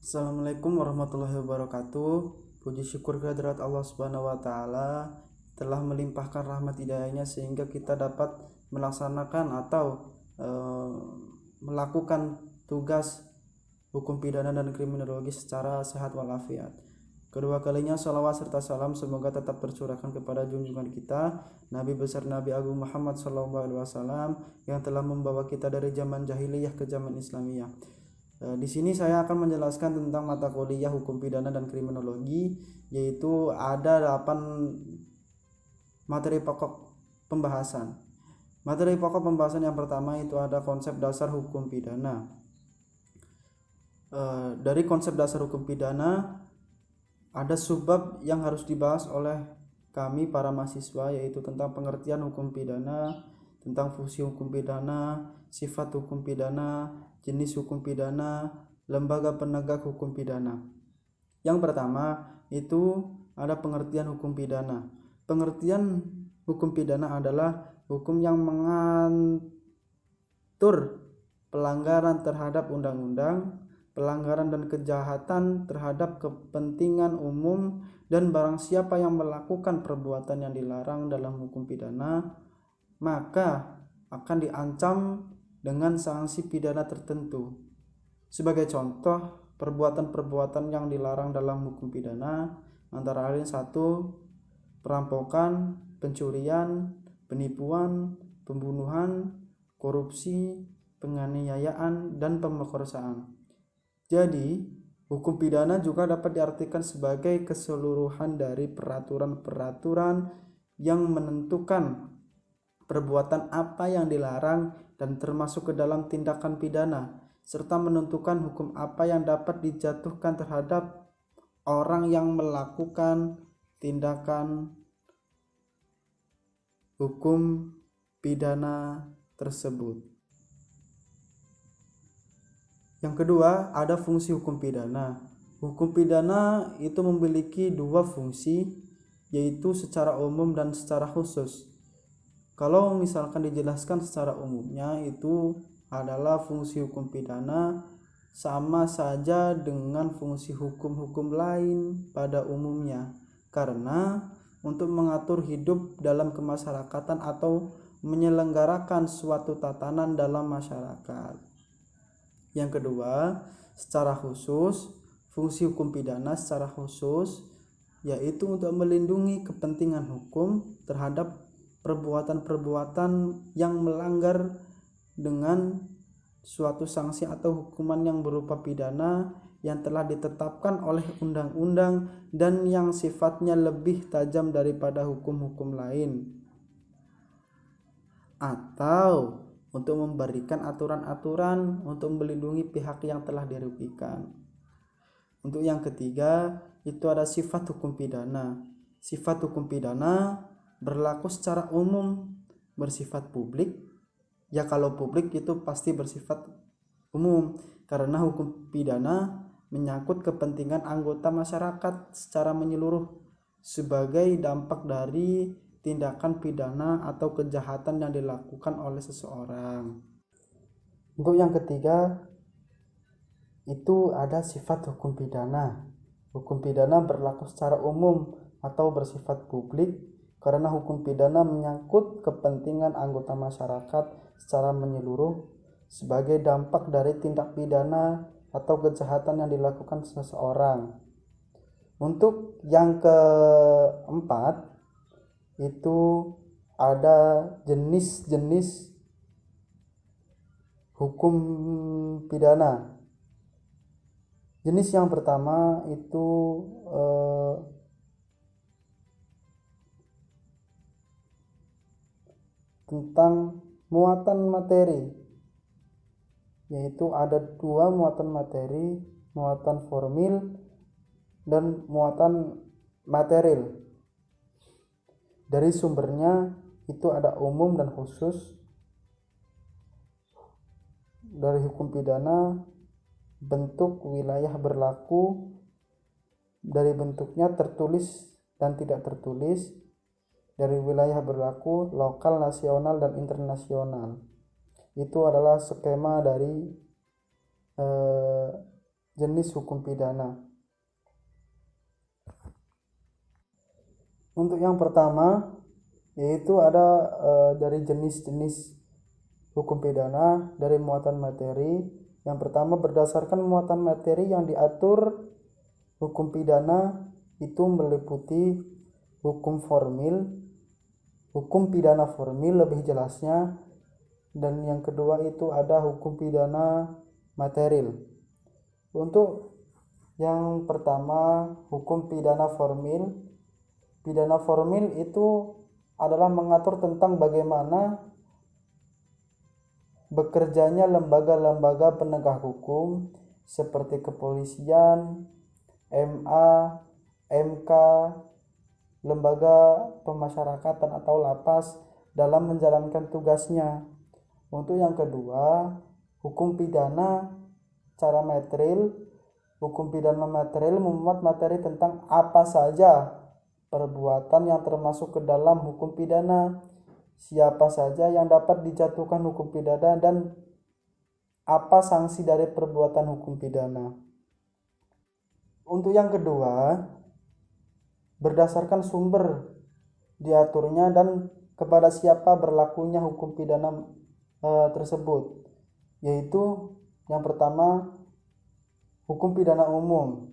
Assalamualaikum warahmatullahi wabarakatuh. Puji syukur kehadirat Allah Subhanahu wa taala telah melimpahkan rahmat hidayahnya sehingga kita dapat melaksanakan atau melakukan tugas hukum pidana dan kriminologi secara sehat walafiat. Kedua kalinya salawat serta salam semoga tetap tercurahkan kepada junjungan kita Nabi besar Nabi Agung Muhammad SAW yang telah membawa kita dari zaman jahiliyah ke zaman Islamiyah. Di sini saya akan menjelaskan tentang mata kuliah hukum pidana dan kriminologi, yaitu ada 8 materi pokok pembahasan. Materi pokok pembahasan yang pertama itu ada konsep dasar hukum pidana. Dari konsep dasar hukum pidana ada subbab yang harus dibahas oleh kami para mahasiswa, yaitu tentang pengertian hukum pidana, tentang fungsi hukum pidana, sifat hukum pidana, jenis hukum pidana, lembaga penegak hukum pidana. Yang pertama itu ada pengertian hukum pidana. Pengertian hukum pidana adalah hukum yang mengatur pelanggaran terhadap undang-undang, pelanggaran dan kejahatan terhadap kepentingan umum, dan barang siapa yang melakukan perbuatan yang dilarang dalam hukum pidana maka akan diancam dengan sanksi pidana tertentu. Sebagai contoh, perbuatan-perbuatan yang dilarang dalam hukum pidana antara lain 1. Perampokan, pencurian, penipuan, pembunuhan, korupsi, penganiayaan, dan pemerkosaan. Jadi, hukum pidana juga dapat diartikan sebagai keseluruhan dari peraturan-peraturan yang menentukan perbuatan apa yang dilarang dan termasuk ke dalam tindakan pidana, serta menentukan hukum apa yang dapat dijatuhkan terhadap orang yang melakukan tindakan hukum pidana tersebut. Yang kedua, ada fungsi hukum pidana. Hukum pidana itu memiliki 2 fungsi, yaitu secara umum dan secara khusus. Kalau misalkan dijelaskan secara umumnya, itu adalah fungsi hukum pidana sama saja dengan fungsi hukum-hukum lain pada umumnya, karena untuk mengatur hidup dalam kemasyarakatan atau menyelenggarakan suatu tatanan dalam masyarakat. Yang kedua, secara khusus, fungsi hukum pidana secara khusus yaitu untuk melindungi kepentingan hukum terhadap perbuatan-perbuatan yang melanggar dengan suatu sanksi atau hukuman yang berupa pidana yang telah ditetapkan oleh undang-undang dan yang sifatnya lebih tajam daripada hukum-hukum lain, atau untuk memberikan aturan-aturan untuk melindungi pihak yang telah dirugikan. Untuk yang ketiga, itu ada sifat hukum pidana. Sifat hukum pidana berlaku secara umum, bersifat publik. Ya, kalau publik itu pasti bersifat umum, karena hukum pidana menyangkut kepentingan anggota masyarakat secara menyeluruh sebagai dampak dari tindakan pidana atau kejahatan yang dilakukan oleh seseorang. Untuk yang ketiga, itu ada sifat hukum pidana. Hukum pidana berlaku secara umum atau bersifat publik karena hukum pidana menyangkut kepentingan anggota masyarakat secara menyeluruh sebagai dampak dari tindak pidana atau kejahatan yang dilakukan seseorang. Untuk yang keempat, itu ada jenis-jenis hukum pidana. Jenis yang pertama itu tentang muatan materi, yaitu ada 2 muatan materi, muatan formil dan muatan material. Dari sumbernya itu ada umum dan khusus. Dari hukum pidana, bentuk wilayah berlaku, dari bentuknya tertulis dan tidak tertulis, dari wilayah berlaku lokal, nasional, dan internasional. Itu adalah skema dari jenis hukum pidana. Untuk yang pertama yaitu ada dari jenis-jenis hukum pidana dari muatan materi. Yang pertama, berdasarkan muatan materi yang diatur hukum pidana itu meliputi hukum formil, hukum pidana formil lebih jelasnya, dan yang kedua itu ada hukum pidana material. Untuk yang pertama, hukum pidana formil. Pidana formil itu adalah mengatur tentang bagaimana bekerjanya lembaga-lembaga penegak hukum seperti kepolisian, MA, MK, lembaga pemasyarakatan atau lapas dalam menjalankan tugasnya. Untuk yang kedua, hukum pidana cara material. Hukum pidana material memuat materi tentang apa saja perbuatan yang termasuk ke dalam hukum pidana, siapa saja yang dapat dijatuhkan hukum pidana, dan apa sanksi dari perbuatan hukum pidana. Untuk yang kedua, berdasarkan sumber diaturnya dan kepada siapa berlakunya hukum pidana tersebut, yaitu yang pertama, hukum pidana umum.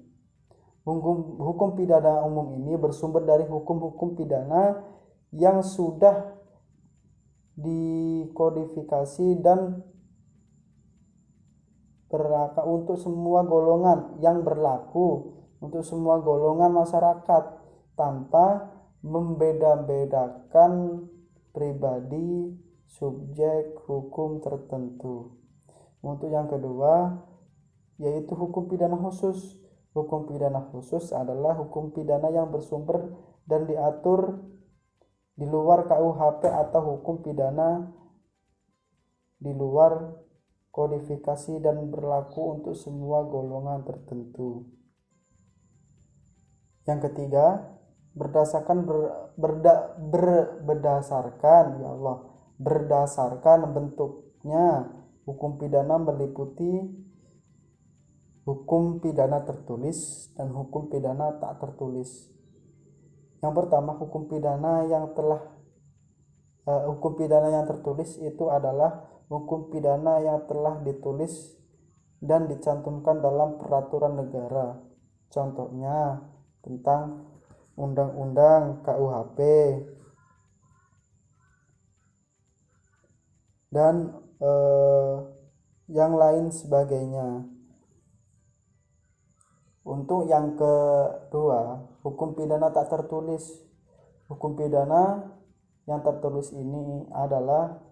Hukum pidana umum ini bersumber dari hukum-hukum pidana yang sudah dikodifikasi dan berlaku untuk semua golongan yang berlaku untuk semua golongan masyarakat tanpa membeda-bedakan pribadi subjek hukum tertentu. Untuk yang kedua yaitu hukum pidana khusus. Hukum pidana khusus adalah hukum pidana yang bersumber dan diatur di luar KUHP atau hukum pidana di luar kodifikasi dan berlaku untuk semua golongan tertentu. Yang ketiga, berdasarkan bentuknya hukum pidana meliputi hukum pidana tertulis dan hukum pidana tak tertulis. Yang pertama, hukum pidana yang tertulis itu adalah hukum pidana yang telah ditulis dan dicantumkan dalam peraturan negara. Contohnya tentang undang-undang KUHP dan yang lain sebagainya. Untuk yang kedua, hukum pidana tak tertulis. Hukum pidana yang tertulis ini adalah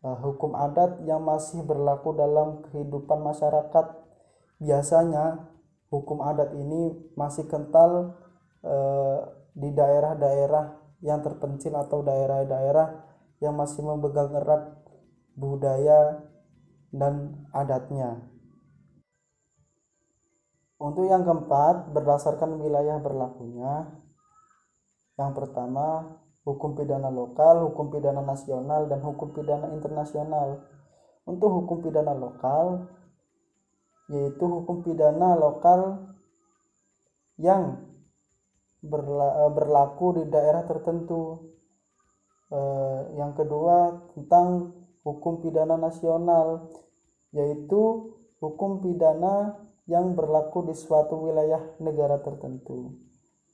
hukum adat yang masih berlaku dalam kehidupan masyarakat. Biasanya hukum adat ini masih kental di daerah-daerah yang terpencil atau daerah-daerah yang masih memegang erat budaya dan adatnya. Untuk yang keempat, berdasarkan wilayah berlakunya. Yang pertama, hukum pidana lokal, hukum pidana nasional, dan hukum pidana internasional. Untuk hukum pidana lokal, yaitu hukum pidana lokal yang berlaku di daerah tertentu. Yang kedua, tentang hukum pidana nasional, yaitu hukum pidana yang berlaku di suatu wilayah negara tertentu.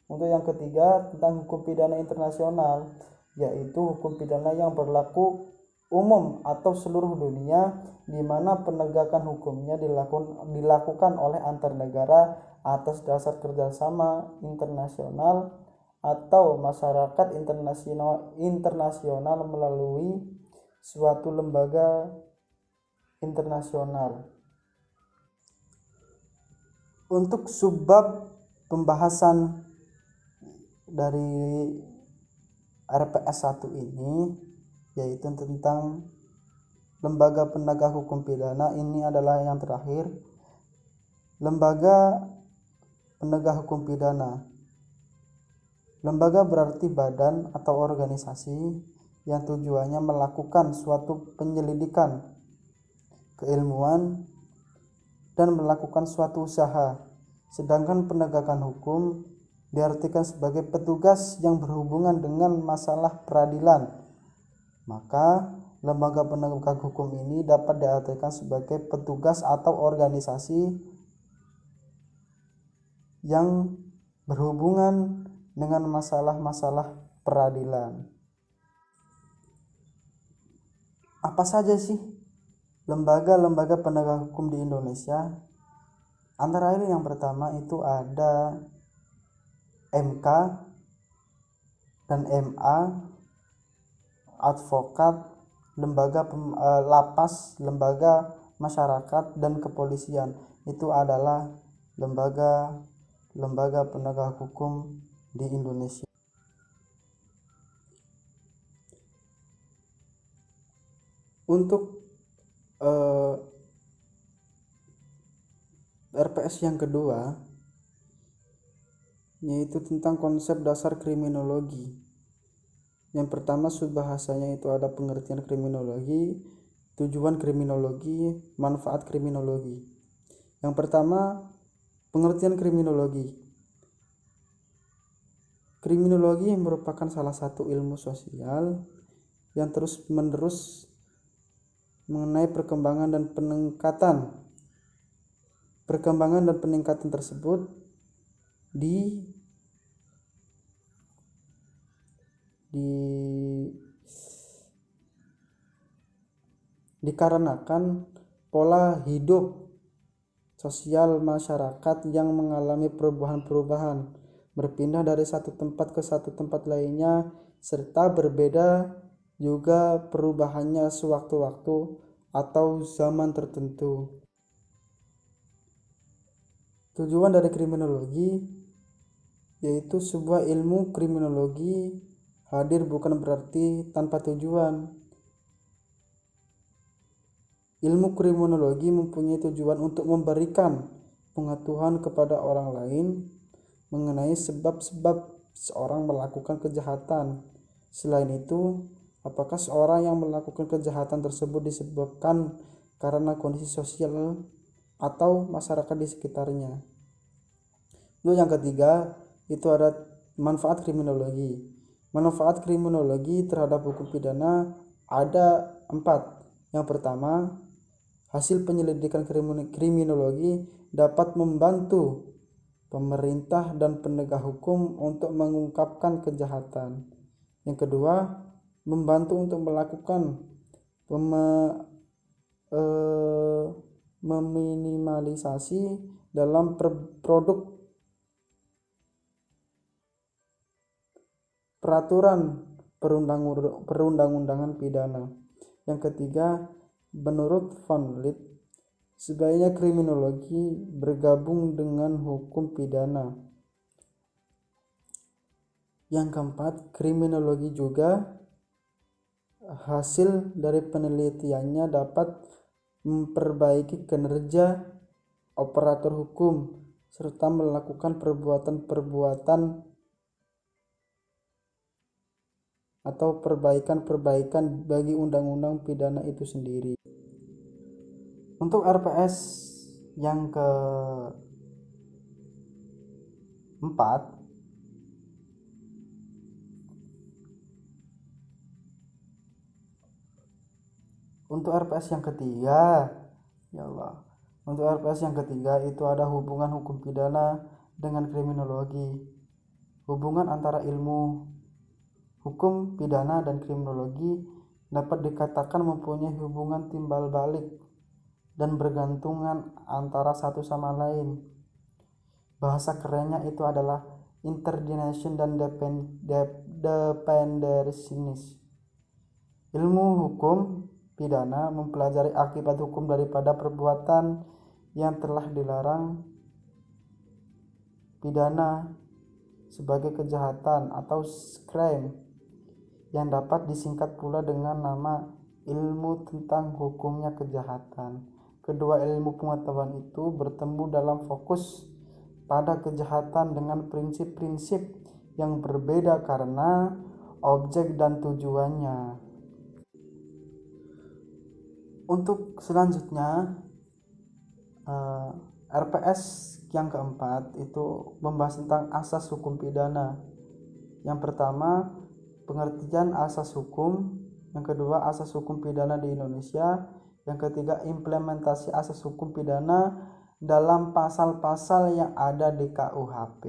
Untuk yang ketiga, tentang hukum pidana internasional, yaitu hukum pidana yang berlaku umum atau seluruh dunia, di mana penegakan hukumnya dilakukan oleh antar negara atas dasar kerjasama internasional atau masyarakat internasional melalui suatu lembaga internasional. Untuk subbab pembahasan dari RPS 1 ini yaitu tentang lembaga penegak hukum pidana, ini adalah yang terakhir. Lembaga penegak hukum pidana. Lembaga berarti badan atau organisasi yang tujuannya melakukan suatu penyelidikan keilmuan dan melakukan suatu usaha. Sedangkan penegakan hukum diartikan sebagai petugas yang berhubungan dengan masalah peradilan. Maka lembaga penegak hukum ini dapat diartikan sebagai petugas atau organisasi yang berhubungan dengan masalah-masalah peradilan. Apa saja sih lembaga-lembaga penegak hukum di Indonesia? Antara lain yang pertama itu ada MK dan MA, advokat, lapas, lembaga masyarakat, dan kepolisian. Itu adalah lembaga penegak hukum di Indonesia. Untuk RPS yang kedua yaitu tentang konsep dasar kriminologi. Yang pertama subbahasanya itu ada pengertian kriminologi, tujuan kriminologi, manfaat kriminologi. Yang pertama, pengertian kriminologi. Kriminologi merupakan salah satu ilmu sosial yang terus-menerus mengenai perkembangan dan peningkatan tersebut dikarenakan pola hidup sosial masyarakat yang mengalami perubahan-perubahan, berpindah dari satu tempat ke satu tempat lainnya, serta berbeda juga perubahannya sewaktu-waktu atau zaman tertentu. Tujuan dari kriminologi yaitu sebuah ilmu kriminologi hadir bukan berarti tanpa tujuan. Ilmu kriminologi mempunyai tujuan untuk memberikan pengetahuan kepada orang lain mengenai sebab-sebab seorang melakukan kejahatan. Selain itu, apakah seorang yang melakukan kejahatan tersebut disebabkan karena kondisi sosial atau masyarakat di sekitarnya. Lalu yang ketiga, itu ada manfaat kriminologi. Manfaat kriminologi terhadap hukum pidana ada 4. Yang pertama, hasil penyelidikan kriminologi dapat membantu pemerintah dan penegak hukum untuk mengungkapkan kejahatan. Yang kedua, membantu untuk melakukan meminimalisasi dalam produk peraturan perundang-undangan pidana. Yang ketiga, menurut Van Lith, sebaiknya kriminologi bergabung dengan hukum pidana. Yang keempat, kriminologi juga hasil dari penelitiannya dapat memperbaiki kinerja operator hukum serta melakukan perbuatan-perbuatan atau perbaikan-perbaikan bagi undang-undang pidana itu sendiri. Untuk RPS yang keempat, untuk RPS yang ketiga, untuk RPS yang ketiga itu ada hubungan hukum pidana dengan kriminologi. Hubungan antara ilmu hukum pidana dan kriminologi dapat dikatakan mempunyai hubungan timbal balik dan bergantungan antara satu sama lain. Bahasa kerennya itu adalah interdependence dan dependensinis. Ilmu hukum pidana mempelajari akibat hukum daripada perbuatan yang telah dilarang pidana sebagai kejahatan atau crime, yang dapat disingkat pula dengan nama ilmu tentang hukumnya kejahatan. Kedua ilmu pengetahuan itu bertemu dalam fokus pada kejahatan dengan prinsip-prinsip yang berbeda karena objek dan tujuannya. Untuk selanjutnya RPS yang keempat itu membahas tentang asas hukum pidana. Yang pertama, pengertian asas hukum. Yang kedua, asas hukum pidana di Indonesia. Yang ketiga, implementasi asas hukum pidana dalam pasal-pasal yang ada di KUHP.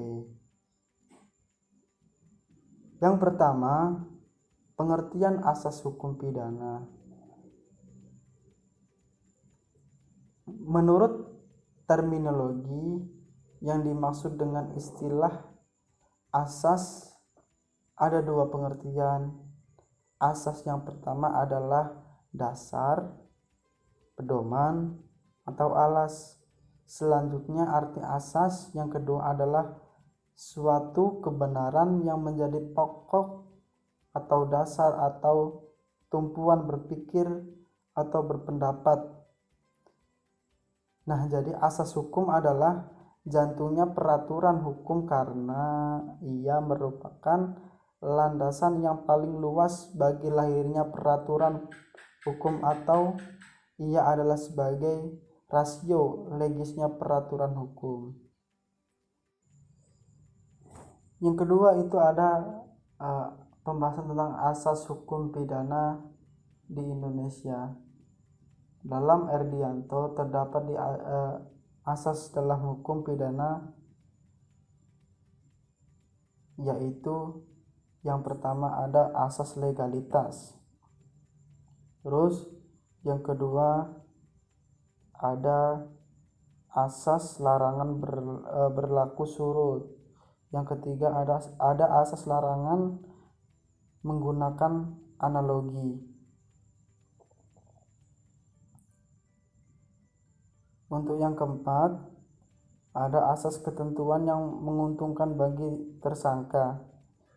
Yang pertama, pengertian asas hukum pidana. Menurut terminologi yang dimaksud dengan istilah asas ada dua pengertian. Asas yang pertama adalah dasar, pedoman, atau alas. Selanjutnya arti asas yang kedua adalah suatu kebenaran yang menjadi pokok atau dasar atau tumpuan berpikir atau berpendapat. Nah, jadi asas hukum adalah jantungnya peraturan hukum karena ia merupakan landasan yang paling luas bagi lahirnya peraturan hukum atau ia adalah sebagai rasio legisnya peraturan hukum. Yang kedua itu ada pembahasan tentang asas hukum pidana di Indonesia. Dalam Erdianto terdapat di asas dalam hukum pidana, yaitu yang pertama ada asas legalitas. Terus yang kedua ada asas larangan berlaku surut. Yang ketiga ada asas larangan menggunakan analogi. Untuk yang keempat, ada asas ketentuan yang menguntungkan bagi tersangka.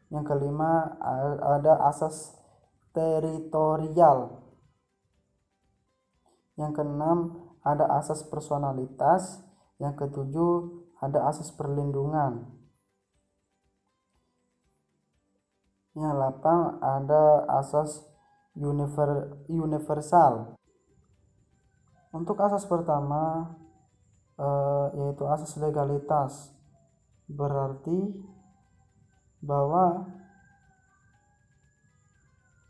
Yang kelima, ada asas teritorial. Yang keenam, ada asas personalitas. Yang ketujuh, ada asas perlindungan. Yang delapan, ada asas universal. Untuk asas pertama yaitu asas legalitas, berarti bahwa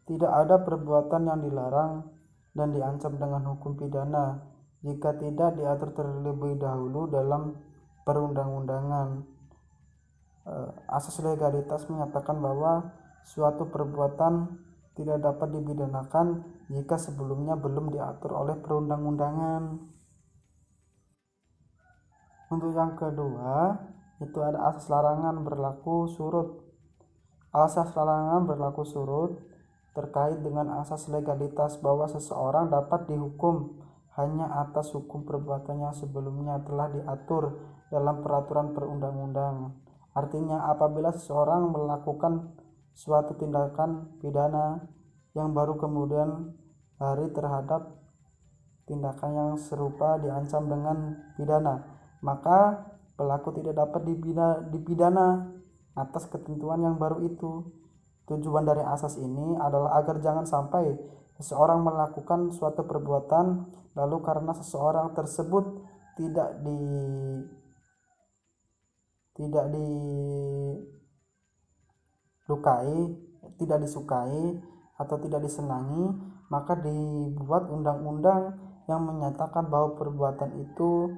tidak ada perbuatan yang dilarang dan diancam dengan hukum pidana jika tidak diatur terlebih dahulu dalam perundang-undangan. Asas legalitas menyatakan bahwa suatu perbuatan tidak dapat dipidanakan jika sebelumnya belum diatur oleh perundang-undangan. Untuk yang kedua, itu ada asas larangan berlaku surut. Asas larangan berlaku surut terkait dengan asas legalitas bahwa seseorang dapat dihukum hanya atas hukum perbuatan yang sebelumnya telah diatur dalam peraturan perundang-undangan. Artinya, apabila seseorang melakukan suatu tindakan pidana yang baru kemudian hari terhadap tindakan yang serupa diancam dengan pidana, maka pelaku tidak dapat dipidana atas ketentuan yang baru itu. Tujuan dari asas ini adalah agar jangan sampai seseorang melakukan suatu perbuatan lalu karena seseorang tersebut tidak disukai atau tidak disenangi, maka dibuat undang-undang yang menyatakan bahwa perbuatan itu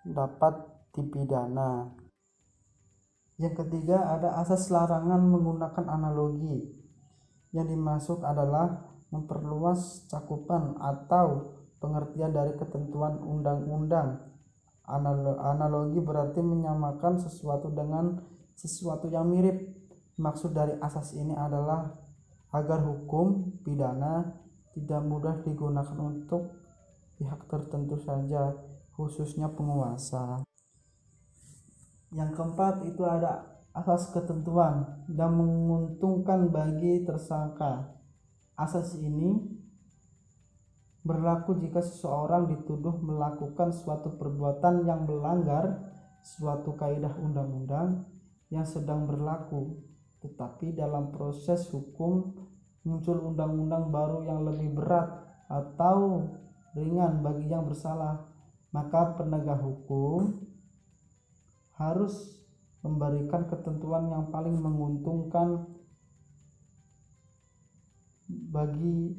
dapat dipidana. Yang ketiga ada asas larangan menggunakan analogi. Yang dimaksud adalah memperluas cakupan atau pengertian dari ketentuan undang-undang. Analogi berarti menyamakan sesuatu dengan sesuatu yang mirip. Maksud dari asas ini adalah agar hukum pidana tidak mudah digunakan untuk pihak tertentu saja, khususnya penguasa. Yang keempat itu ada asas ketentuan yang menguntungkan bagi tersangka. Asas ini berlaku jika seseorang dituduh melakukan suatu perbuatan yang melanggar suatu kaidah undang-undang yang sedang berlaku, tetapi dalam proses hukum muncul undang-undang baru yang lebih berat atau ringan bagi yang bersalah, maka penegak hukum harus memberikan ketentuan yang paling menguntungkan bagi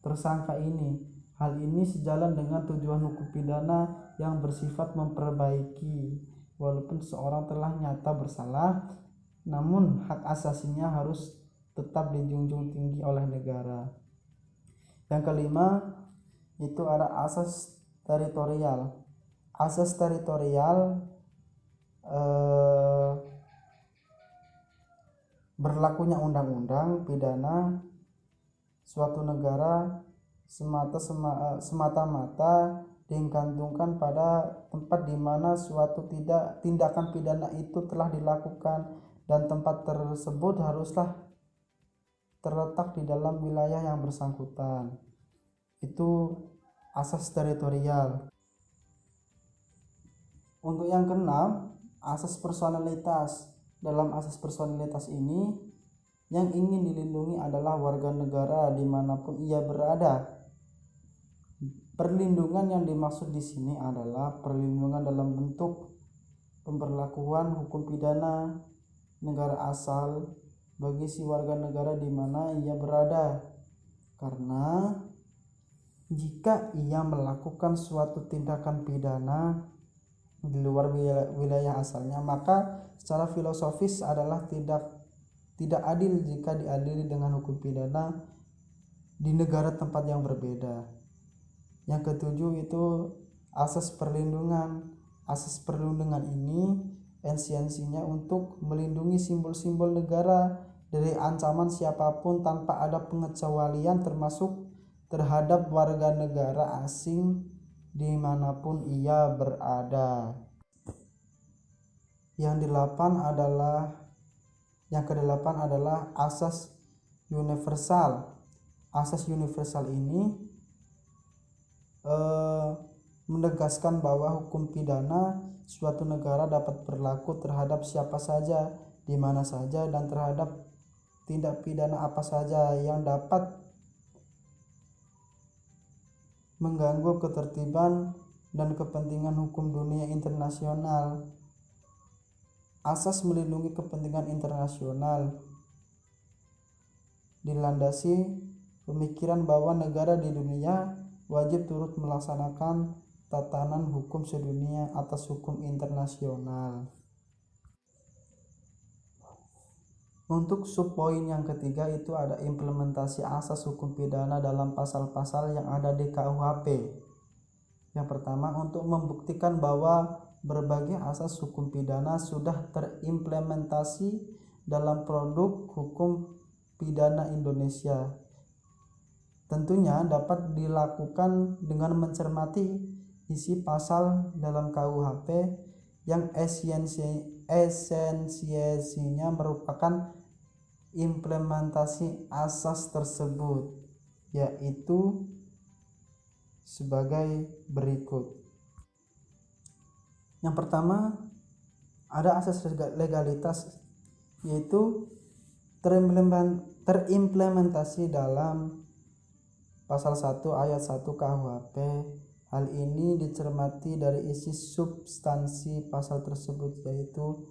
tersangka ini. Hal ini sejalan dengan tujuan hukum pidana yang bersifat memperbaiki. Walaupun seorang telah nyata bersalah, namun hak asasinya harus tetap dijunjung tinggi oleh negara. Yang kelima itu ada asas teritorial. Asas teritorial berlakunya undang-undang pidana suatu negara semata-mata digantungkan pada tempat di mana suatu tindakan pidana itu telah dilakukan, dan tempat tersebut haruslah terletak di dalam wilayah yang bersangkutan. Itu asas teritorial. Untuk yang keenam, asas personalitas. Dalam asas personalitas ini, yang ingin dilindungi adalah warga negara dimanapun ia berada. Perlindungan yang dimaksud di sini adalah perlindungan dalam bentuk pemberlakuan hukum pidana negara asal bagi si warga negara di mana ia berada. Karena jika ia melakukan suatu tindakan pidana di luar wilayah asalnya, maka secara filosofis adalah tidak adil jika diadili dengan hukum pidana di negara tempat yang berbeda. Yang ketujuh itu asas perlindungan. Asas perlindungan ini esensinya untuk melindungi simbol-simbol negara dari ancaman siapapun tanpa ada pengecualian, termasuk terhadap warga negara asing dimanapun ia berada. Yang kedelapan adalah asas universal. Asas universal ini menegaskan bahwa hukum pidana suatu negara dapat berlaku terhadap siapa saja, di mana saja, dan terhadap tindak pidana apa saja yang dapat mengganggu ketertiban dan kepentingan hukum dunia internasional. Asas melindungi kepentingan internasional dilandasi pemikiran bahwa negara di dunia wajib turut melaksanakan tatanan hukum sedunia atas hukum internasional. Untuk subpoin yang ketiga itu ada implementasi asas hukum pidana dalam pasal-pasal yang ada di KUHP. Yang pertama, untuk membuktikan bahwa berbagai asas hukum pidana sudah terimplementasi dalam produk hukum pidana Indonesia. Tentunya dapat dilakukan dengan mencermati isi pasal dalam KUHP yang esensinya merupakan implementasi asas tersebut, yaitu sebagai berikut. Yang pertama, ada asas legalitas, yaitu terimplementasi dalam pasal 1 ayat 1 KUHP. Hal ini dicermati dari isi substansi pasal tersebut, yaitu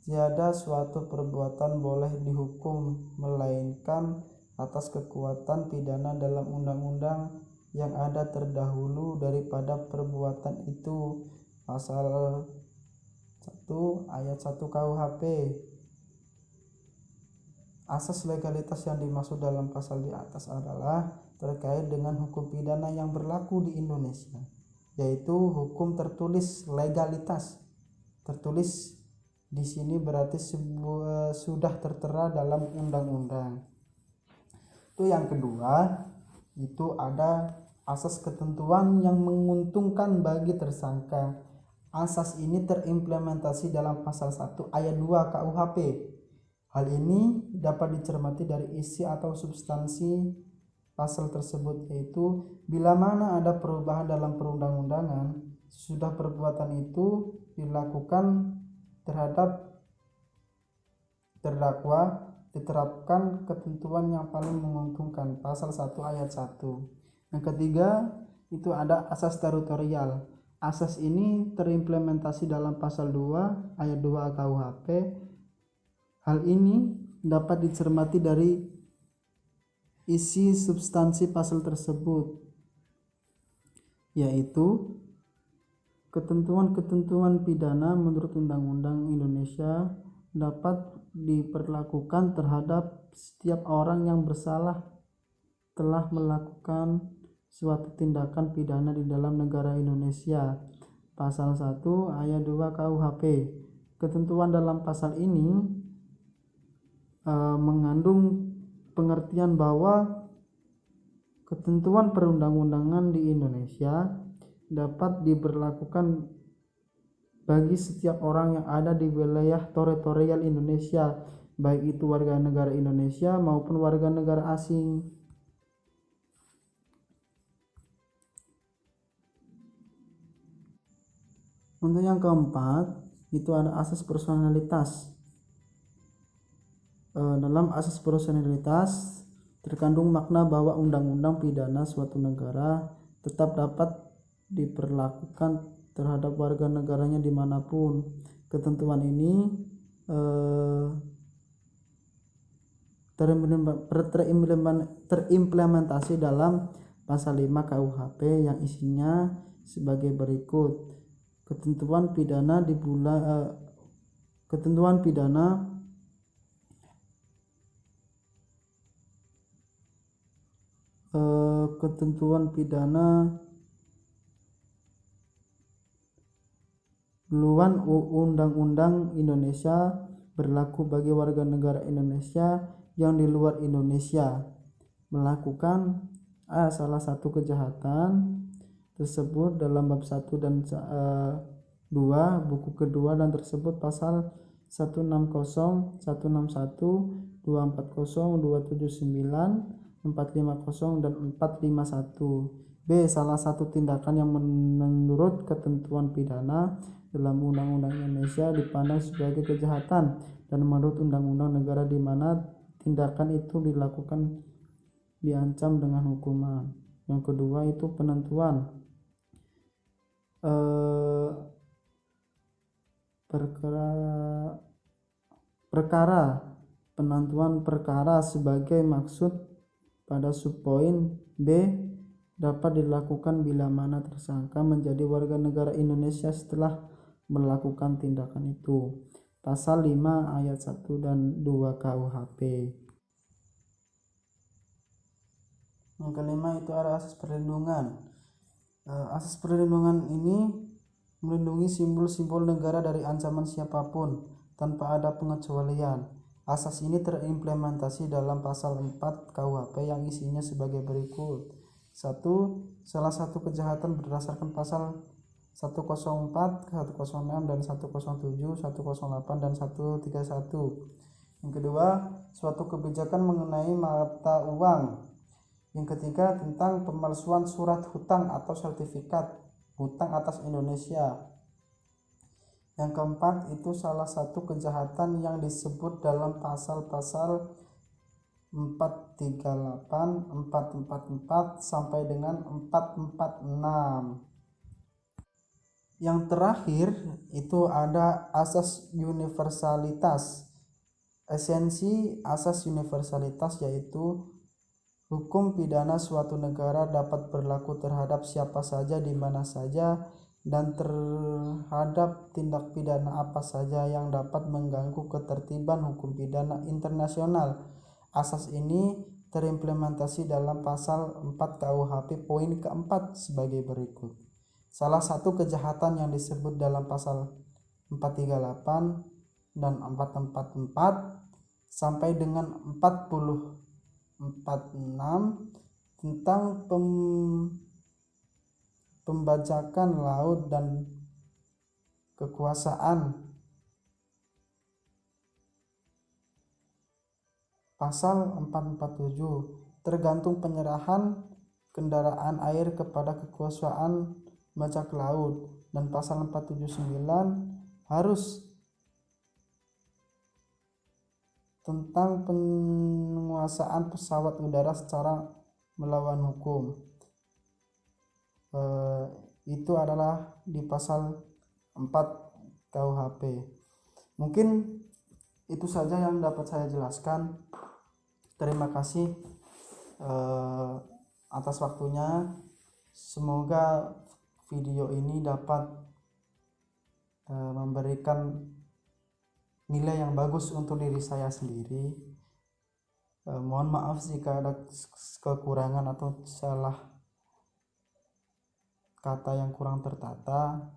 tiada suatu perbuatan boleh dihukum melainkan atas kekuatan pidana dalam undang-undang yang ada terdahulu daripada perbuatan itu. Pasal 1 ayat 1 KUHP. Asas legalitas yang dimaksud dalam pasal di atas adalah terkait dengan hukum pidana yang berlaku di Indonesia, yaitu hukum tertulis legalitas. Tertulis di sini berarti sudah tertera dalam undang-undang. Itu yang kedua, itu ada asas ketentuan yang menguntungkan bagi tersangka. Asas ini terimplementasi dalam pasal 1 ayat 2 KUHP. Hal ini dapat dicermati dari isi atau substansi pasal tersebut, yaitu bila mana ada perubahan dalam perundang-undangan, sudah perbuatan itu dilakukan terhadap terdakwa diterapkan ketentuan yang paling menguntungkan, pasal 1 ayat 1. Yang ketiga, itu ada asas teritorial. Asas ini terimplementasi dalam pasal 2 ayat 2 KUHP. Hal ini dapat dicermati dari isi substansi pasal tersebut, yaitu ketentuan-ketentuan pidana menurut Undang-Undang Indonesia dapat diperlakukan terhadap setiap orang yang bersalah telah melakukan suatu tindakan pidana di dalam negara Indonesia. Pasal 1 ayat 2 KUHP. Ketentuan dalam pasal ini mengandung pengertian bahwa ketentuan perundang-undangan di Indonesia dapat diberlakukan bagi setiap orang yang ada di wilayah teritorial Indonesia, baik itu warga negara Indonesia maupun warga negara asing. Untuk yang keempat, itu ada asas proporsionalitas. Dalam asas proporsionalitas terkandung makna bahwa undang-undang pidana suatu negara tetap dapat diperlakukan terhadap warga negaranya dimanapun. Ketentuan ini terimplementasi dalam pasal 5 KUHP yang isinya sebagai berikut. Ketentuan pidana duluan Undang-Undang Indonesia berlaku bagi warga negara Indonesia yang di luar Indonesia melakukan salah satu kejahatan tersebut dalam bab 1 dan 2 buku kedua dan tersebut pasal 160, 161, 240, 279, 450 dan 451. B. Salah satu tindakan yang menurut ketentuan pidana dalam Undang-Undang Indonesia dipandang sebagai kejahatan dan menurut Undang-Undang negara di mana tindakan itu dilakukan diancam dengan hukuman. Yang kedua itu penentuan penentuan perkara sebagai maksud pada subpoin B dapat dilakukan bila mana tersangka menjadi warga negara Indonesia setelah melakukan tindakan itu. Pasal 5 ayat 1 dan 2 KUHP. Yang kelima itu ada asas perlindungan. Asas perlindungan ini melindungi simbol-simbol negara dari ancaman siapapun tanpa ada pengecualian. Asas ini terimplementasi dalam pasal 4 KUHP yang isinya sebagai berikut. 1. Salah satu kejahatan berdasarkan pasal 104, 106 dan 107, 108 dan 131. Yang kedua, suatu kebijakan mengenai mata uang. Yang ketiga, tentang pemalsuan surat hutang atau sertifikat hutang atas Indonesia. Yang keempat, itu salah satu kejahatan yang disebut dalam pasal-pasal 438, 444 sampai dengan 446. Yang terakhir itu ada asas universalitas. Esensi asas universalitas yaitu hukum pidana suatu negara dapat berlaku terhadap siapa saja di mana saja dan terhadap tindak pidana apa saja yang dapat mengganggu ketertiban hukum pidana internasional. Asas ini terimplementasi dalam pasal 4 KUHP poin keempat sebagai berikut. Salah satu kejahatan yang disebut dalam pasal 438 dan 444 sampai dengan 446 tentang pembajakan laut dan kekuasaan. Pasal 447 tergantung penyerahan kendaraan air kepada kekuasaan bajak laut, dan pasal 479 harus tentang penguasaan pesawat udara secara melawan hukum. Itu adalah di pasal 4 KUHP. Mungkin itu saja yang dapat saya jelaskan. Terima kasih atas waktunya. Semoga video ini dapat memberikan nilai yang bagus untuk diri saya sendiri. Mohon maaf jika ada kekurangan atau salah kata yang kurang tertata.